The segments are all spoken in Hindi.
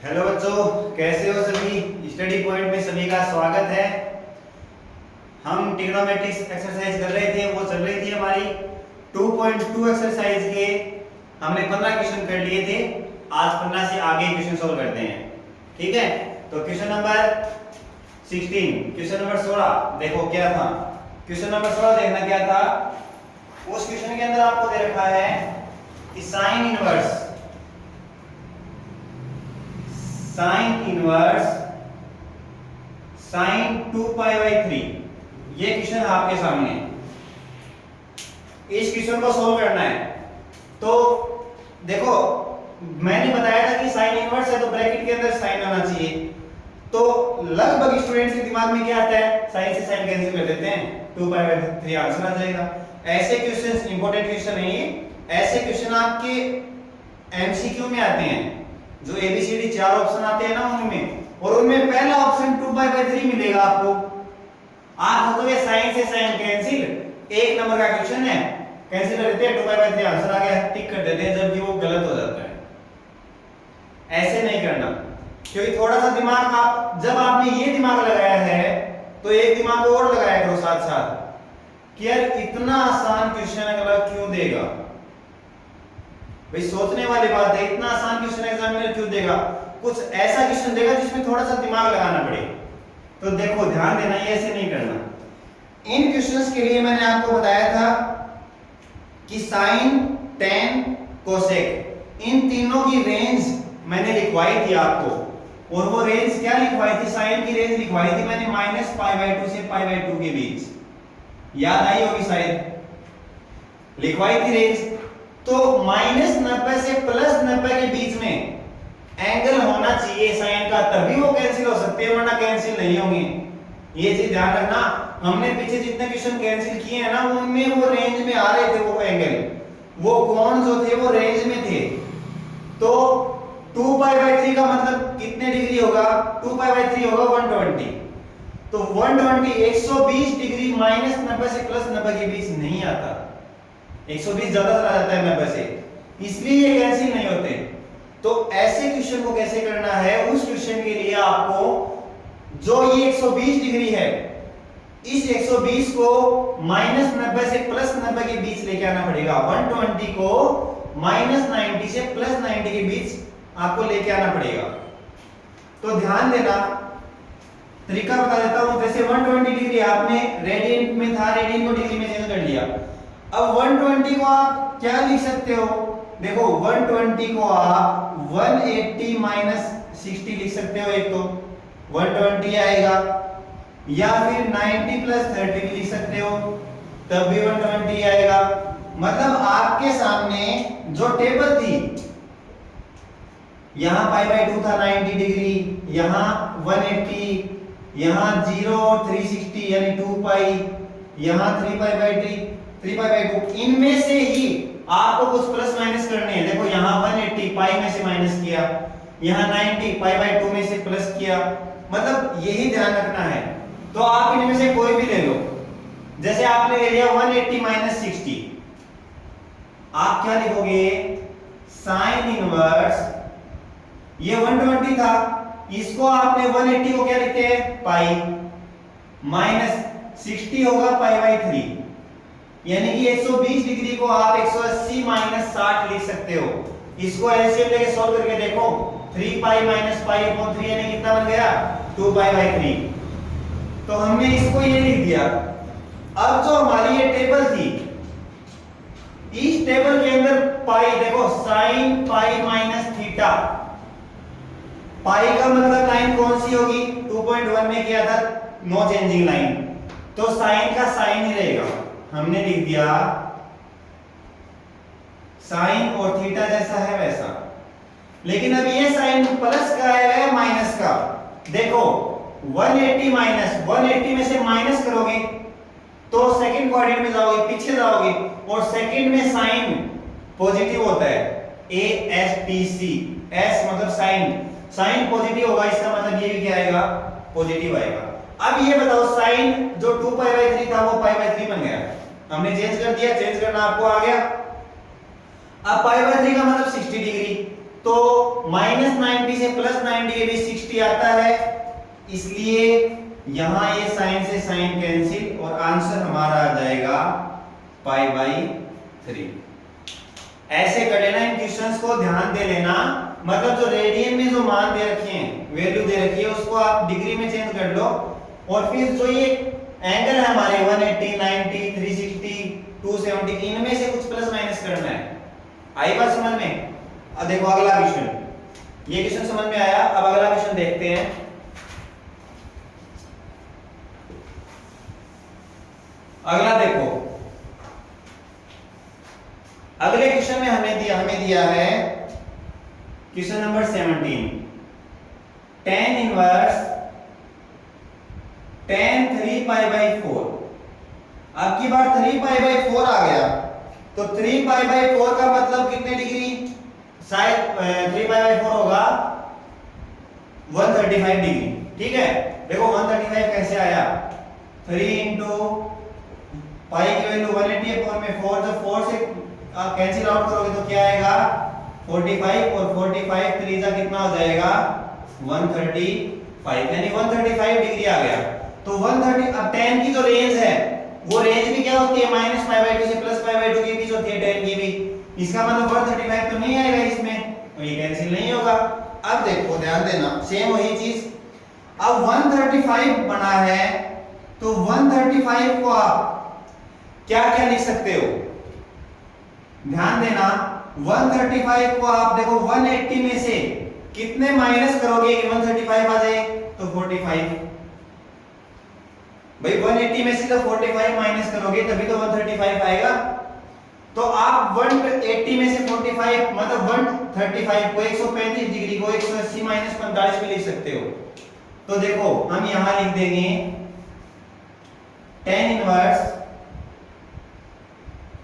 हेलो बच्चों, कैसे हो सभी। स्टडी पॉइंट में सभी का स्वागत है। हम ट्रिग्नोमेट्रिक्स एक्सरसाइज कर रहे थे, वो चल रही थी हमारी 2.2 एक्सरसाइज के। हमने 15 क्वेश्चन कर लिए थे। आज 15 से आगे क्वेश्चन सॉल्व करते हैं, ठीक है। तो क्वेश्चन नंबर 16, क्वेश्चन नंबर 16 देखो क्या था। क्वेश्चन नंबर 16 देखना क्या था। उस क्वेश्चन के अंदर आपको दे रखा है कि sine inverse sine 2 pi by 3, ये क्वेश्चन है आपके सामने। इस क्वेश्चन को सोल्व करना है। तो देखो, मैंने बताया था कि साइन इनवर्स है तो ब्रैकेट के अंदर साइन आना चाहिए। तो लगभग स्टूडेंट्स के दिमाग में क्या आता है, साइन से साइन कैंसिल कर देते हैं, 2 पाई बाई 3 आंसर आ जाएगा। ऐसे क्वेश्चंस इंपॉर्टेंट क्वेश्चन है ये। ऐसे क्वेश्चन आपके एमसीक्यू में आते हैं, जो एबीसीडी 4 ऑप्शन आते हैं ना उनमें, और उनमें पहला ऑप्शन 2 पाई बाई 3 मिलेगा आपको। आप तो ये साइन से साइन कैंसिल, एक नंबर का क्वेश्चन है, कैंसिल कर देते हैं, 2 पाई बाई 3 आंसर आ गया, टिक कर देते हैं, जबकि वो गलत हो जाता है। ऐसे नहीं करना, क्योंकि थोड़ा सा दिमाग आप, जब आपने ये दिमाग लगाया है तो एक दिमाग और लगाया करो साथ साथ कि यार इतना आसान क्वेश्चन अगला क्यों देगा। भाई सोचने वाली बात है, इतना आसान क्वेश्चन एग्जामिनर क्यों देगा। कुछ ऐसा क्वेश्चन देगा जिसमें थोड़ा सा दिमाग लगाना पड़े। तो देखो ध्यान देना, ये ऐसे नहीं करना। इन क्वेश्चंस के लिए मैंने आपको बताया था कि साइन, tan, कोसेक, इन तीनों की रेंज मैंने लिखवाई थी आपको। और वो रेंज क्या लिखवाई थी, साइन की रेंज लिखवाई थी मैंने -π/2 से π/2 के बीच। याद आई होगी शायद, लिखवाई थी रेंज। तो -90 से +90 के बीच में एंगल होना चाहिए साइन का, तभी वो कैंसिल हो सकते हैं, वरना कैंसिल नहीं होंगे। ये चीज ध्यान रखना। हमने पीछे जितने क्वेश्चन कैंसिल किए हैं ना, उनमें वो रेंज में आ रहे थे, वो एंगल, वो कोण जो थे वो रेंज में थे। तो 2 पाई बाई 3 का मतलब कितने डिग्री होगा, 2 पाई बाई 3 होगा 120। तो 120 120 डिग्री -90 से +90 के बीच नहीं आता। 120 ज्यादा चला जाता है 90 से, इसलिए ये कैंसिल नहीं होते। तो ऐसे क्वेश्चन को कैसे करना है, उस क्वेश्चन के लिए आपको जो ये 120 डिग्री है, इस 120 को -90 से +90 के बीच लेके आना पड़ेगा। 120 को -90 से +90 के बीच आपको लेके आना पड़ेगा। तो ध्यान देना, तरीका बता देता हूं। जैसे 120 डिग्री आपने रेडियंट में था, रेडियन को डिग्री में चेंज कर लिया। अब 120 को आप क्या लिख सकते हो, देखो 120 को आप 180 - 60 लिख सकते हो। एक तो 120 आएगा, या फिर 90 + 30 भी लिख सकते हो, तब भी 120 आएगा। मतलब आपके सामने जो टेबल थी, यहां π/2 था 90 डिग्री, यहां 180, यहां 0 और 360 यानी 2 पाई, यहां 3π/2, इनमें से ही आपको कुछ प्लस माइनस करने हैं। देखो यहां 180 पाई में से माइनस किया, यहां 90 π/2 में से प्लस किया, मतलब यही ध्यान रखना है। तो आप इनमें से कोई भी ले लो। जैसे आपने ले लिया 180 - 60, आप क्या लिखोगे, साइन इनवर्स, ये 120 था, इसको आपने 180 को क्या लिखते हैं, पाई, -60 होगा π/3, यानी कि 120 डिग्री को आप 180 - 60 लिख सकते हो। इसको एलसीएम लेके सॉल्व करके देखो, 3 पाई - π/3 यानी कितना बन गया, 2 π/3। तो हमने इसको ये लिख दिया। अब जो हमारी ये टेबल थी, इस टेबल के अंदर पाई, देखो साइन पाई -थीटा, पाई का मतलब लाइन कौन सी होगी, 2.1 में किया था, नो चेंजिंग लाइन, तो साइन का साइन ही रहेगा। हमने लिख दिया साइन और थीटा जैसा है वैसा। लेकिन अब ये साइन प्लस का है माइनस का, देखो 180 में से माइनस करोगे तो सेकंड क्वाड्रेंट में जाओगे, पीछे जाओगे, और सेकंड में साइन पॉजिटिव होता है, ASTC, S मतलब साइन, साइन पॉजिटिव होगा, इसका मतलब ये भी क्या आएगा, पॉजिटिव आएगा। अब ये बताओ, साइन जो 2 π/3 था वो π/3 बन गया, हमने चेंज कर दिया, चेंज करना आपको आ गया। अब π/3 का मतलब 60 डिग्री, तो -90 से +90 के बीच 60 आता है, इसलिए यहां ये साइन से साइन कैंसिल और आंसर हमारा आ जाएगा π/3। ऐसे कर लेना, इन क्वेश्चंस को ध्यान दे लेना, मतलब जो रेडियन में जो मान दे रखे हैं, वैल्यू दे रखी है, उसको आप डिग्री में चेंज कर लो, और फिर जो ये एंगल है हमारे 180, 90, 360, 270, इनमें से कुछ प्लस माइनस करना है। आई बात समझ में? अब देखो अगला क्वेश्चन, ये क्वेश्चन समझ में आया। अब अगला क्वेश्चन देखते हैं। अगला देखो, अगले क्वेश्चन में हमें दिया है question number 17, tan inverse tan 3π/4। अब की बार 3π/4 आ गया, तो 3π/4 का मतलब कितने डिग्री? शायद 3π/4 होगा 135 डिग्री। ठीक है, देखो 135 कैसे आया? 3 इंटू पाई की वैल्यू 180/4 जब 4 से आप कैंसिल आउट करोगे तो क्या आएगा? 45, और 45 त्रिज्या कितना हो जाएगा? 135, यानी 135 डिग्री आ गया। तो 130, अब tan की जो रेंज है वो रेंज भी क्या होती है? -π/2 से +π/2 के बीच होती है tan की भी। इसका मतलब 135 तो नहीं आएगा इसमें, तो ये कैंसिल नहीं होगा। अब देखो ध्यान देना, सेम वही चीज। अब 135 बना है, तो 135 को आप क्या क्या लिख सकते हो? ध्यान देना, 135 को आप देखो 180 में से कितने माइनस करोगे कि 135 आ जाए? तो 45। भाई 180 में से तो 45 माइनस करोगे तभी तो 135 आएगा। तो आप 180 में से 45 मतलब 135 को 135 डिग्री को 180 - 45 भी लिख सकते हो। तो देखो हम यहां लिख देंगे tan इनवर्स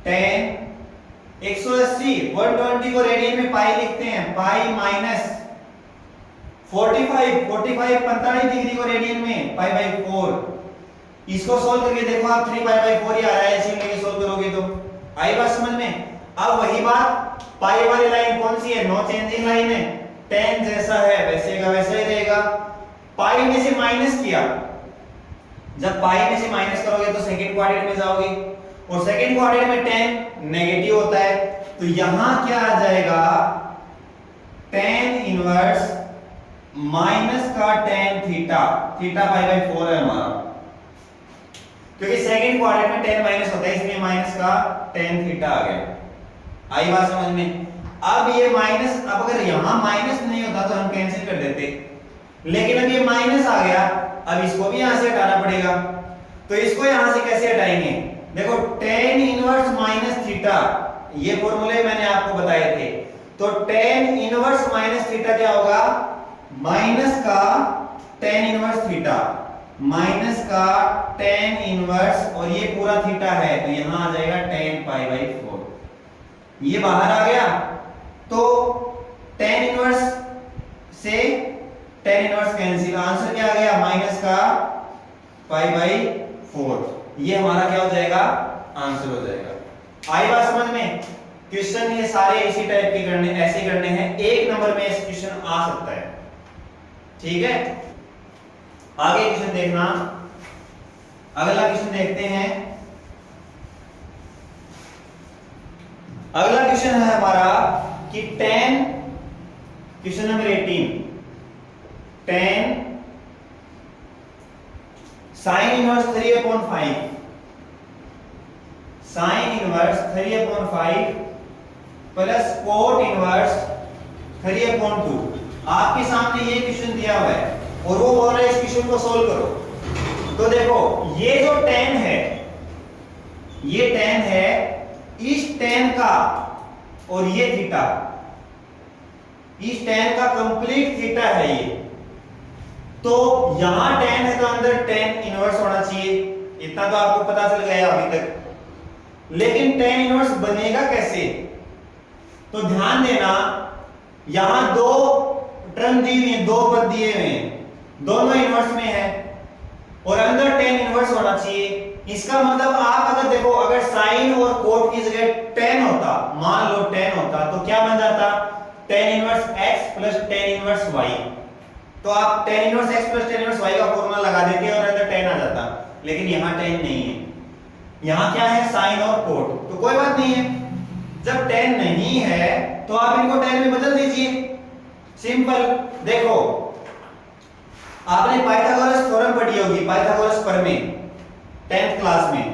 tan 180, 120 को रेडियन में पाई लिखते हैं, पाई माइनस 45, 45 डिग्री को रेडियन में π/4। इसको सोल्व करके देखो आप 3π/4 ही आ रहा है, ऐसे लेके सोल्व करोगे तो आई बात समझ में? अब वही बात, पाई वाली लाइन कौन सी है? नो चेंजिंग लाइन है, tan जैसा है वैसे का वैसा ही रहेगा। पाई में से माइनस किया, जब पाई में से माइनस करोगे तो सेकंड क्वाड्रेंट में जाओगे, और सेकंड क्वाड्रेंट में tan नेगेटिव होता है, तो यहां क्या आ जाएगा? tan इनवर्स माइनस का tan थीटा, थीटा π/4 है हमारा, क्योंकि सेकंड क्वाड्रेंट में tan माइनस होता है, इसलिए माइनस का tan थीटा आ गया। आई बात समझ में? अब ये माइनस, अब अगर यहां माइनस नहीं होता तो हम कैंसिल कर देते, लेकिन अब ये माइनस आ गया, अब इसको भी यहां से हटाना पड़ेगा। तो इसको यहां से कैसे हटाएंगे? देखो tan इनवर्स माइनस थीटा, ये फॉर्मूले मैंने आपको बताए थे। तो tan इनवर्स माइनस थीटा क्या होगा? माइनस का tan इनवर्स थीटा, माइनस का tan इनवर्स, और ये पूरा थीटा है तो यहां आ जाएगा tan π/4। ये बाहर आ गया, तो tan इनवर्स से tan इनवर्स कैंसिल, आंसर क्या आ गया? माइनस का π/4। ये हमारा क्या हो जाएगा? आंसर हो जाएगा। आई बात समझ में? क्वेश्चन ये सारे इसी टाइप के करने, ऐसे करने हैं, एक नंबर में इस क्वेश्चन आ सकता है। ठीक है, आगे क्वेश्चन देखना। अगला क्वेश्चन देखते हैं। अगला क्वेश्चन है हमारा कि tan, question number 18, tan sin inverse 3/5, sin inverse 3/5 plus cot inverse 3/2। आपके सामने ये क्वेश्चन दिया हुआ है और वो बोल रहा है इस क्वेश्चन को सोल्व करो। तो देखो ये जो tan है, ये tan है, इस tan का और ये थीटा, इस tan का कंप्लीट थीटा है ये। तो यहां tan है तो अंदर tan इनवर्स होना चाहिए, इतना तो आपको पता चल गया अभी तक। लेकिन tan इनवर्स बनेगा कैसे? तो ध्यान देना, यहां दो टर्म दी हुई है, दो पद दिए हुए हैं, दोनों इनवर्स में है और अंदर tan इनवर्स होना चाहिए। इसका मतलब आप अगर देखो, अगर साइन और कोट की जगह tan होता, मान लो tan होता, तो क्या बन जाता? tan inverse x plus tan inverse y। तो आप tan inverse x plus tan inverse y का फॉर्मूला लगा देते और अंदर tan आ जाता, लेकिन यहाँ tan नहीं है, यहाँ क्या है sin और cot। तो कोई बात नहीं है, जब tan नहीं है तो आप इनको tan में बदल दीजिए, सिंपल। देखो आपने पाइथागोरस थ्योरम पढ़ी होगी, पाइथागोरस प्रमेय 10th क्लास में।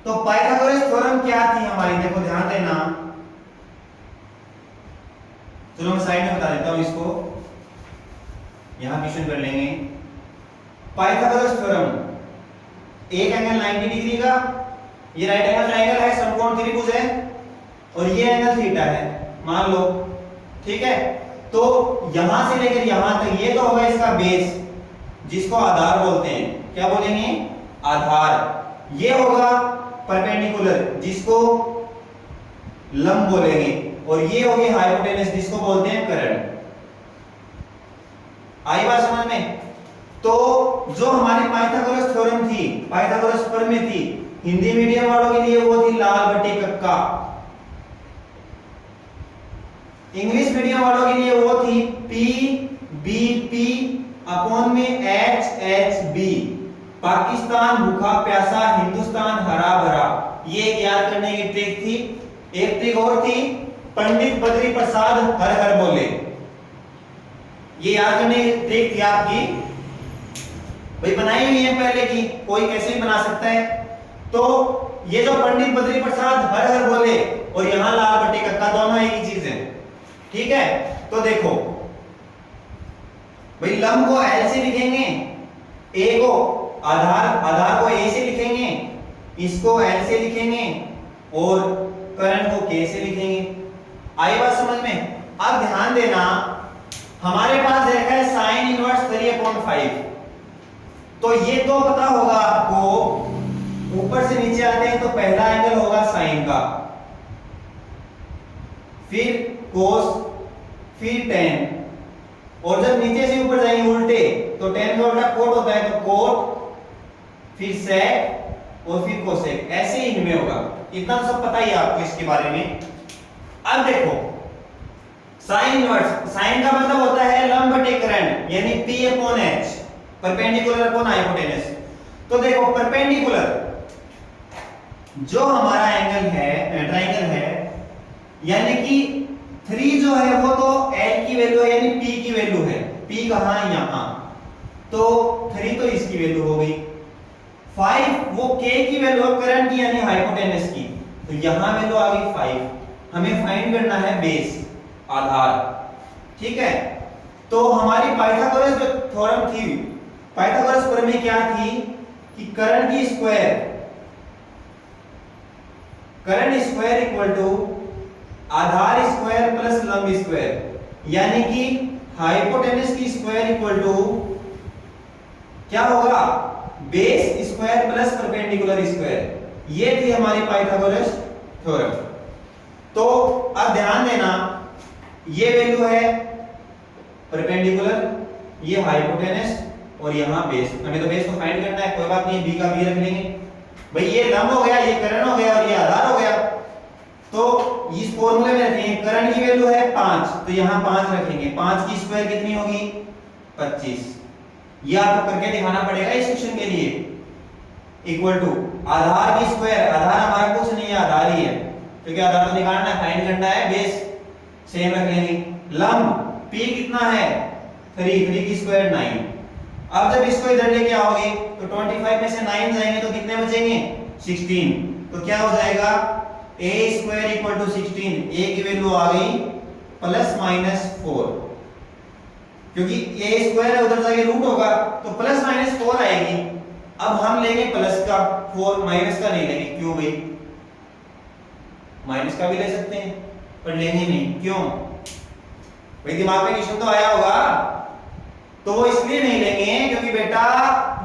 तो पाइथागोरस थ्योरम क्या थी हमारी, देखो ध्यान देना, चलो मैं साइड में बता देता हूं इसको, यहां क्वेश्चन कर लेंगे। पाइथागोरस थ्योरम, एक एंगल 90 डिग्री का, ये राइट एंगल ट्रायंगल है, समकोण त्रिभुज है, और ये एंगल थीटा है मान लो, ठीक है। तो यहां से लेकर यहां तक ये तो होगा इसका बेस, जिसको आधार बोलते हैं, क्या बोलेंगे, आधार। ये होगा परपेंडिकुलर, जिसको लंब बोलेंगे, और ये होगी हाइपोटेनस, जिसको बोलते हैं कर्ण। आई बात समझ में। तो जो हमारी पाइथागोरस थ्योरम थी, पाइथागोरस प्रमेय थी, हिंदी मीडियम वालों के लिए वो थी लाल बटे कक्का, इंग्लिश मीडियम वालों के लिए वो थी पी बी पी अपॉन में एच एच बी। पाकिस्तान भूखा प्यासा, हिंदुस्तान हरा भरा, ये याद करने की ट्रिक थी। एक ट्रिक और थी, पंडित बद्री प्रसाद हर हर बोले, ये याद करने की ट्रिक थी आपकी, भाई बनाई हुई है पहले की, कोई कैसे भी बना सकता है। तो ये जो पंडित बद्री प्रसाद हर हर बोले और यहां लाल बटे कक्का, दोनों एक ही चीज है, ठीक है। तो देखो भाई लंब को L से लिखेंगे, A को आधार को A से लिखेंगे, इसको L से लिखेंगे, और कर्ण को K से लिखेंगे। आई बात समझ में। अब ध्यान देना, हमारे पास देखा है sin इनवर्स 3/5, तो ये तो पता होगा आपको, ऊपर से नीचे आते हैं तो पहला एंगल होगा sin का, फिर cos, फिर tan, और जब नीचे से ऊपर जाएंगे उल्टे तो tan का उल्टा cot होता है, तो cot, फिर sec और फिर cosec, ऐसे ही इनमें होगा। इतना तो सब पता ही है आपको इसके बारे में। अब देखो sin इनवर्स, sin का मतलब होता है लंब बटे कर्ण, यानी p upon h, perpendicular upon hypotenuse. तो देखो परपेंडिकुलर जो हमारा एंगल है, ट्रायंगल है, यानी कि 3 जो है वो तो L की वैल्यू है, यानी P की वैल्यू है, P कहां है, यहां, तो 3 तो इसकी वैल्यू हो गई, 5 वो K की वैल्यू है, कर्ण की यानी हाइपोटेनस की, तो यहां वैल्यू आ गई 5। हमें फाइंड करना है बेस, आधार, ठीक है। तो हमारी पाइथागोरस जो थ्योरम थी, पाइथागोरस प्रमेय क्या थी कि कर्ण की स्क्वायर, कर्ण स्क्वायर इक्वल टू आधार स्क्वायर प्लस लंब स्क्वायर, यानी कि हाइपोटेनस की स्क्वायर इक्वल टू क्या होगा, base square plus perpendicular square. ये थी हमारी पाइथागोरस थ्योरम। तो अब ध्यान देना, ये वैल्यू है परपेंडिकुलर, ये हाइपोटेनस, और यहां बेस। हमें तो बेस को फाइंड करना है, कोई बात नहीं, बी का बी रख लेंगे। भाई ये लंब हो गया, ये कर्ण हो गया, और ये आधार हो गया। तो इस फॉर्मूले में रखेंगे, कर्ण की वैल्यू है 5, तो यहां 5 रखेंगे, 5 की स्क्वायर कितनी होगी, 25। ये आपको करके दिखाना पड़ेगा इस क्वेश्चन के लिए। इक्वल टू आधार की स्क्वायर, आधार हमारा कुछ नहीं है, आधार ही है, क्योंकि आधार तो निकालना है, फाइंड करना है, बेस सेम रख लेंगे। लंब p कितना है, 3 की स्क्वायर 9। अब जब इसको इधर लेके आओगे तो 25 में से 9 जाएंगे तो कितने बचेंगे, 16। तो क्या हो जाएगा, a square equal to 16, a की वैल्यू आ गई ±4, क्योंकि a स्क्वायर है, उधर जाके रूट होगा, तो ±4 आएगी। अब हम लेंगे प्लस का, 4 माइनस का नहीं लेंगे, क्यों भाई, माइनस का भी ले सकते हैं पर लेंगे नहीं, क्यों भाई, दिमाग में क्वेश्चन तो आया होगा। तो वो इसलिए नहीं लेंगे क्योंकि बेटा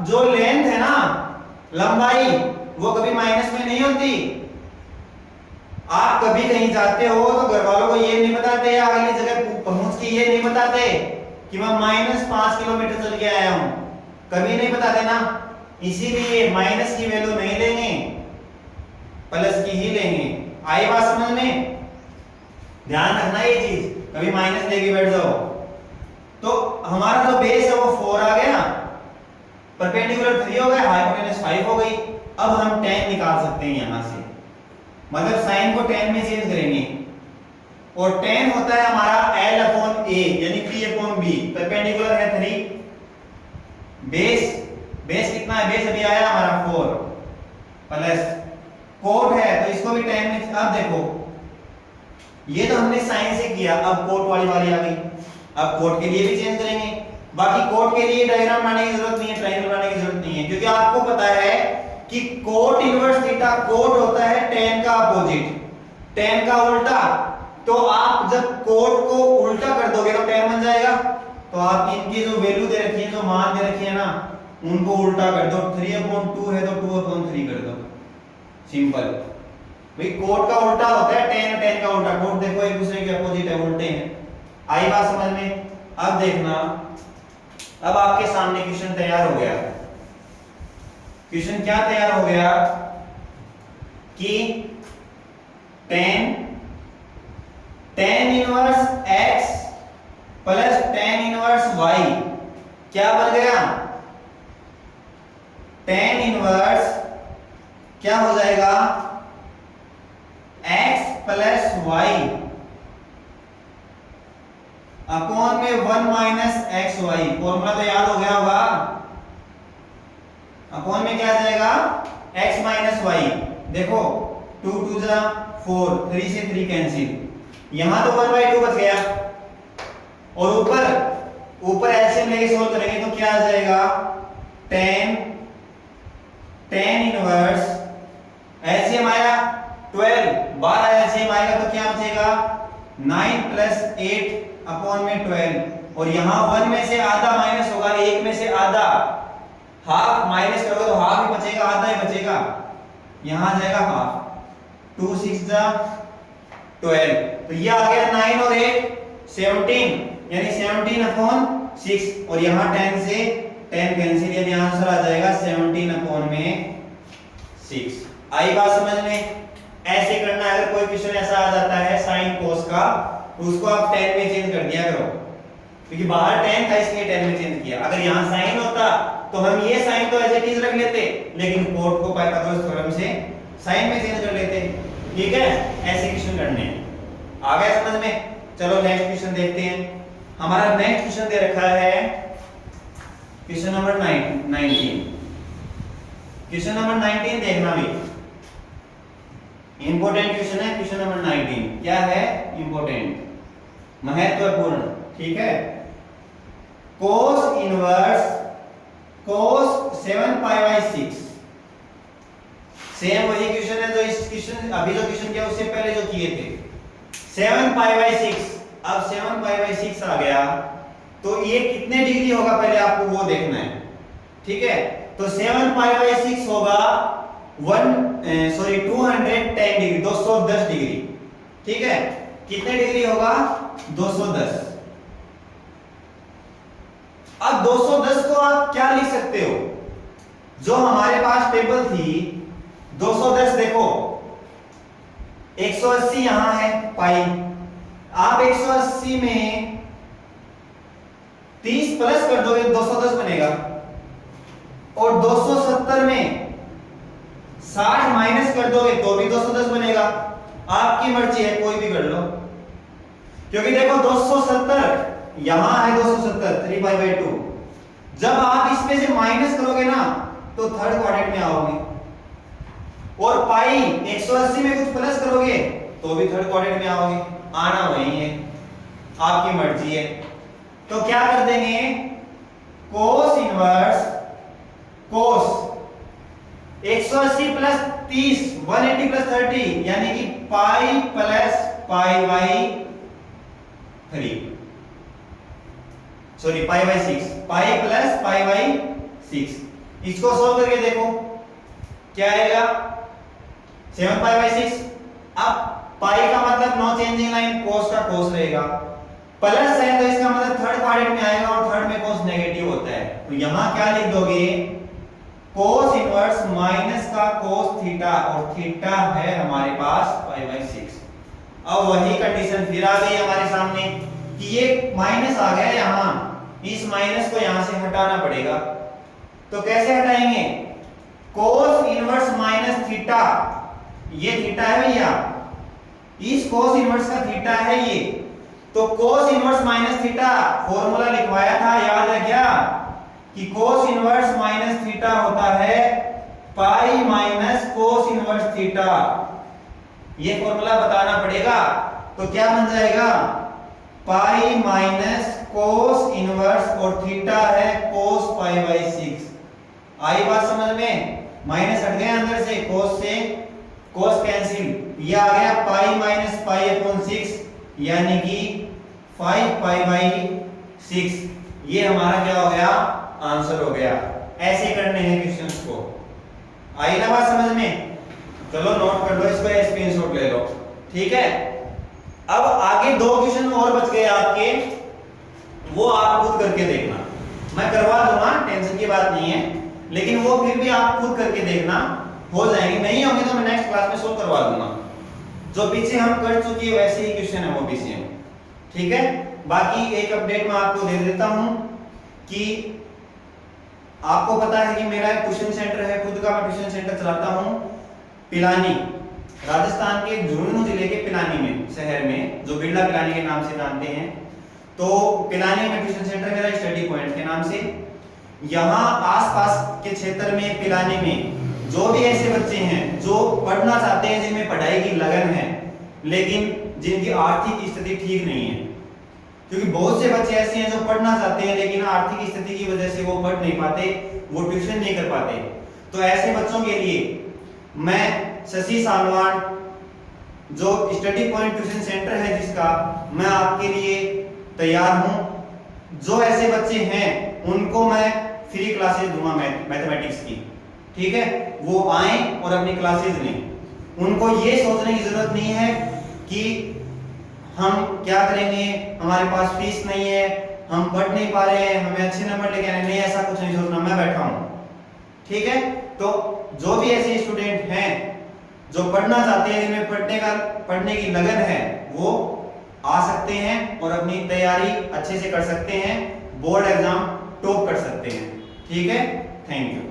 जो लेंथ है ना, लंबाई, वो कभी माइनस में नहीं होती। आप कभी कहीं जाते हो तो घर वालों को ये नहीं बताते, या अगली जगह पहुंच के ये नहीं बताते कि मैं -5 किलोमीटर चल के आया हूं, कभी नहीं बताते ना। इसीलिए माइनस की वैल्यू नहीं लेंगे, प्लस की ही लेंगे। आई बात समझ में, ध्यान रखना ये चीज, कभी माइनस लेके बैठ जाओ। तो हमारा जो बेस है वो 4 आ गया, परपेंडिकुलर 3 हो गया, हाइपोटेनस 5 हो गई। अब हम tan निकाल सकते हैं यहां से, मतलब साइन को tan में चेंज करेंगे, और tan होता है हमारा L अपॉन A यानी P अपॉन B, परपेंडिकुलर है 3, बेस कितना है, बेस अभी आया हमारा 4 प्लस कोट है तो इसको भी tan में। अब देखो ये तो हमने साइन से किया, अब कोट वाली बारी आ गई, अब कोट के लिए भी चेंज करेंगे। बाकी कोट के लिए डायग्राम बनाने की जरूरत नहीं है, ट्रायंगल बनाने की जरूरत नहीं है, क्योंकि आपको पता है कि कोट इनवर्स थीटा कोट होता है tan का अपोजिट, tan का उल्टा। तो आप जब कोट को उल्टा कर दोगे तो tan बन जाएगा। तो आप इनकी जो वैल्यू दे रखी है, जो मान दे रखी है ना, उनको उल्टा कर दो। 3/2 है तो 2/3 कर दो, सिंपल। भाई कोट का उल्टा होता है tan का उल्टा, कोट देखो एक दूसरे के अपोजिट है, उल्टे हैं। आई बात समझ में? अब देखना, अब आपके सामने क्वेश्चन तैयार हो गया। क्वेश्चन क्या तैयार हो गया कि tan inverse x plus tan inverse y क्या बन गया? tan इनवर्स क्या हो जाएगा? x प्लस y अपॉन में 1 माइनस एक्स वाई। फॉर्मूला तो याद हो गया होगा। अपॉन में क्या आ जाएगा? x minus y. देखो 2 2 जा 4, 3 से 3 कैंसिल, यहां तो 1/2 बच गया, और ऊपर एलसीएम लेके सोल्व करेंगे तो क्या आ जाएगा? tan इनवर्स एलसीएम आया 12, 12 एलसीएम आएगा तो क्या बचेगा? 9 प्लस 8 अपॉन में 12, और यहां 1 में से आधा माइनस होगा, 1 में से आधा, हाफ माइनस करोगे तो हाफ ही बचेगा, आधा ही बचेगा, यहां आ जाएगा हाफ। 2 6 जा 12, तो ये आ गया 9 और 8 17, यानी 17 अपॉन 6, और यहां 10 से 10 कैंसिल, यानी आंसर आ जाएगा 17 अपॉन में 6। आई बात समझ में? ऐसे करना है। अगर कोई क्वेश्चन ऐसा आ जाता है साइन कोस का, तो उसको आप tan में चेंज कर दिया करो, क्योंकि बाहर tan था इसलिए tan में चेंज किया। अगर यहां साइन होता तो हम ये साइन तो एज इट इज रख लेते, लेकिन कोट को पाइथागोरस थ्योरम से साइन में चेंज कर लेते। ठीक है, ऐसे क्वेश्चन करने हैं। आ गया समझ में? चलो नेक्स्ट क्वेश्चन देखते हैं। हमारा नेक्स्ट क्वेश्चन दे रखा है क्वेश्चन नंबर 19। क्वेश्चन नंबर 19 देखना भी इंपॉर्टेंट क्वेश्चन है। क्वेश्चन नंबर 19 क्या है? इंपॉर्टेंट, महत्वपूर्ण। ठीक है, cos इनवर्स cos 7π/6, सेम वही क्वेश्चन है जो इस क्वेश्चन अभी जो क्वेश्चन किया उससे पहले जो किए थे। 7π/6, अब 7π/6 आ गया तो ये कितने डिग्री होगा पहले आपको वो देखना है। ठीक है, तो 7π/6 होगा 210 डिग्री, 210 डिग्री। ठीक है, कितने डिग्री होगा? 210। अब 210 को आप क्या लिख सकते हो? जो हमारे पास टेबल थी 210, देखो 180 यहां है पाई, आप 180 में 30 प्लस कर दोगे 210 बनेगा, और 270 में 60 माइनस कर दोगे तो भी 210 बनेगा। आपकी मर्जी है, कोई भी कर लो, क्योंकि देखो 270 यहां है, 270 3π/2। जब आप इसमें से माइनस करोगे ना तो थर्ड क्वाड्रेंट में आओगे, और पाई 180 में कुछ प्लस करोगे तो भी थर्ड क्वाड्रेंट में आओगे। आना वही है, आपकी मर्जी है। तो क्या कर देंगे? cos inverse cos 180 plus 30 180 plus 30, यानी कि pi plus π/3, sorry π/6, pi plus π/6। इसको सॉल्व करके देखो क्या आएगा? 7π/6। अब पाई का मतलब नो चेंजिंग लाइन, cos का cos रहेगा, प्लस है तो इसका मतलब थर्ड क्वाड्रेंट में आएगा, और थर्ड में cos नेगेटिव होता है, तो यहां क्या लिख दोगे? cos इनवर्स माइनस का cos थीटा, और थीटा है हमारे पास π/6। अब वही कंडीशन फिर आ गई हमारे सामने कि ये माइनस आ गया यहां, इस माइनस को यहां से हटाना पड़ेगा। तो कैसे हटाएंगे? cos इनवर्स माइनस थीटा, ये थीटा है भैया, इस cos इनवर्स का थीटा है ये, तो cos inverse minus theta formula लिखवाया था, याद है क्या? कि cos इनवर्स माइनस थीटा होता है pi minus cos inverse theta, ये फॉर्मूला बताना पड़ेगा। तो क्या बन जाएगा? पाई माइनस cos इनवर्स और थीटा है cos पाई बाई 6। आई बात समझ में? माइनस हट गया अंदर से, cos से cos कैंसिल, ये आ गया पाई माइनस पाई अपॉन 6 यानी कि 5 पाई बाई 6। ये हमारा क्या हो गया? आंसर हो गया। ऐसे करने हैं क्वेश्चंस को। आई ना बात समझ में? चलो नोट कर लो इसको या स्क्रीनशॉट ले लो, ठीक है। अब आगे 2 क्वेश्चन और बच गए आपके, वो आप खुद करके देखना, मैं करवा दूंगा, टेंशन की बात नहीं है, लेकिन वो फिर भी आप खुद करके देखना, हो जाएंगे, नहीं होंगे तो मैं नेक्स्ट क्लास में सोल्व करवा दूंगा। जो पीछे हम कर चुके हैं वैसे ही क्वेश्चन है वो भी सेम, ठीक है। बाकी एक अपडेट मैं आपको दे देता हूं कि आपको पता है कि मेरा एक ट्यूशन सेंटर है, खुद का मैं ट्यूशन सेंटर चलाता हूं पिलानी, राजस्थान के झुंझुनू जिले के पिलानी में, शहर में, जो बिरला पिलानी के नाम से जानते हैं। तो पिलानी में ट्यूशन सेंटर मेरा स्टडी पॉइंट के नाम से। यहाँ आसपास के क्षेत्र में पिलानी में जो भी ऐसे बच्चे हैं जो पढ़ना चाहते हैं, जिनमें पढ़ाई की लगन है, लेकिन जिनकी आर्थिक स्थिति ठीक नहीं है, क्योंकि बहुत से बच्चे ऐसे हैं जो पढ़ना चाहते हैं लेकिन आर्थिक स्थिति की वजह से वो पढ़ नहीं पाते, वो ट्यूशन नहीं कर पाते। तो ऐसे बच्चों के लिए मैं शशि सानवान, जो स्टडी पॉइंट ट्यूशन सेंटर है जिसका, मैं आपके लिए तैयार हूं। जो ऐसे बच्चे हैं उनको मैं फ्री क्लासेस दूंगा मैथमेटिक्स की, ठीक है। वो आए और अपनी क्लासेस लें। उनको ये सोचने की जरूरत नहीं है कि हम क्या करेंगे, हमारे पास फीस नहीं है, हम पढ़ नहीं पा रहे हैं, हमें अच्छे नंबर लेके आने, नहीं, ऐसा कुछ नहीं सोचना, मैं बैठा हूं, ठीक है। तो जो भी ऐसे स्टूडेंट हैं जो पढ़ना चाहते हैं, जिनमें पढ़ने की लगन है, वो आ सकते हैं और अपनी तैयारी अच्छे से कर सकते हैं, बोर्ड एग्जाम टॉप कर सकते हैं, ठीक है। Thank you.